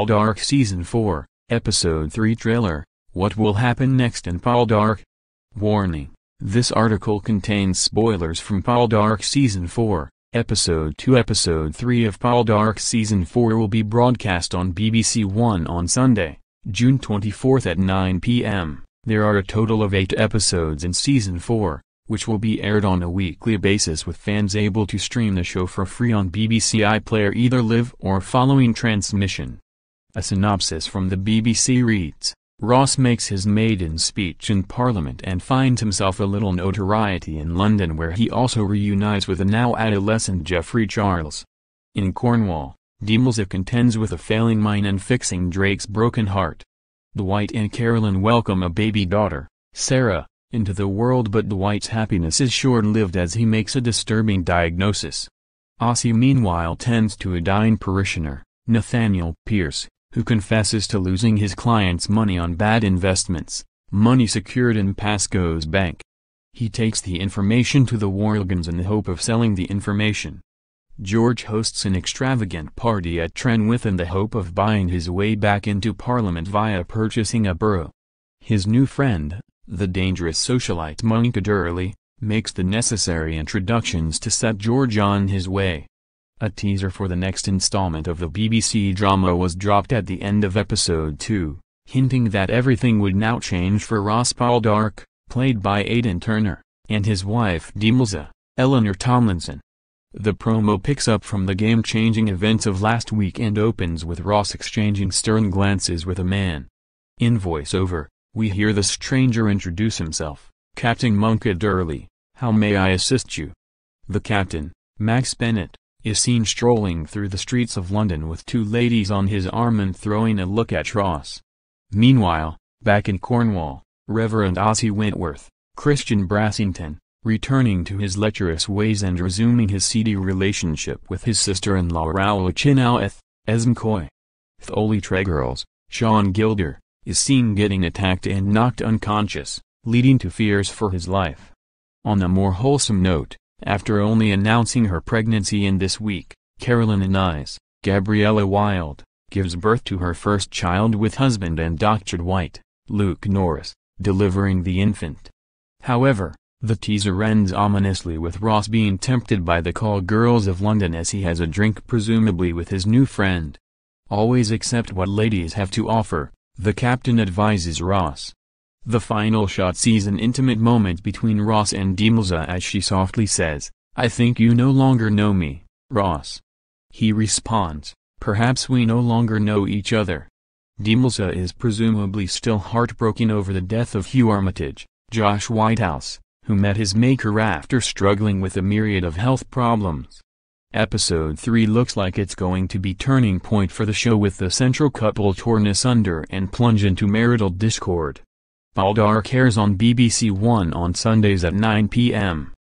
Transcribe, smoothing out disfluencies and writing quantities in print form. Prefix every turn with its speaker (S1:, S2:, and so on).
S1: Poldark Season 4, Episode 3 Trailer. What will happen next in Poldark? Warning: this article contains spoilers from Poldark Season 4, Episode 2. Episode 3 of Poldark Season 4 will be broadcast on BBC One on Sunday, June 24 at 9 p.m. There are a total of 8 episodes in Season 4, which will be aired on a weekly basis, with fans able to stream the show for free on BBC iPlayer either live or following transmission. A synopsis from the BBC reads: Ross makes his maiden speech in Parliament and finds himself a little notoriety in London, where he also reunites with a now adolescent Geoffrey Charles. In Cornwall, Dimulza contends with a failing mine and fixing Drake's broken heart. Dwight and Carolyn welcome a baby daughter, Sarah, into the world, but Dwight's happiness is short-lived as he makes a disturbing diagnosis. Ossie meanwhile tends to a dying parishioner, Nathaniel Pierce, who confesses to losing his client's money on bad investments, money secured in Pascoe's bank. He takes the information to the Worligans in the hope of selling the information. George hosts an extravagant party at Trenwith in the hope of buying his way back into Parliament via purchasing a borough. His new friend, the dangerous socialite Monica Durley, makes the necessary introductions to set George on his way. A teaser for the next installment of the BBC drama was dropped at the end of Episode 2, hinting that everything would now change for Ross Poldark, played by Aidan Turner, and his wife Dimulza, Eleanor Tomlinson. The promo picks up from the game-changing events of last week and opens with Ross exchanging stern glances with a man. In voiceover, we hear the stranger introduce himself: Captain Monica Durley, how may I assist you? The captain, Max Bennett, is seen strolling through the streets of London with 2 ladies on his arm and throwing a look at Ross. Meanwhile, back in Cornwall, Reverend Ossie Wentworth, Christian Brassington, returning to his lecherous ways and resuming his seedy relationship with his sister-in-law Raoul Chinoweth, Esmcoy. Tholi Tregirls, Sean Gilder, is seen getting attacked and knocked unconscious, leading to fears for his life. On a more wholesome note, after only announcing her pregnancy in this week, Carolyn Anise, Gabriella Wilde, gives birth to her first child with husband and Dr. Dwight, Luke Norris, delivering the infant. However, the teaser ends ominously with Ross being tempted by the call girls of London as he has a drink, presumably with his new friend. Always accept what ladies have to offer, the captain advises Ross. The final shot sees an intimate moment between Ross and Dimulza as she softly says, "I think you no longer know me, Ross." He responds, "Perhaps we no longer know each other." Dimulza is presumably still heartbroken over the death of Hugh Armitage, Josh Whitehouse, who met his maker after struggling with a myriad of health problems. Episode 3 looks like it's going to be turning point for the show, with the central couple torn asunder and plunge into marital discord. Poldark airs on BBC One on Sundays at 9 p.m.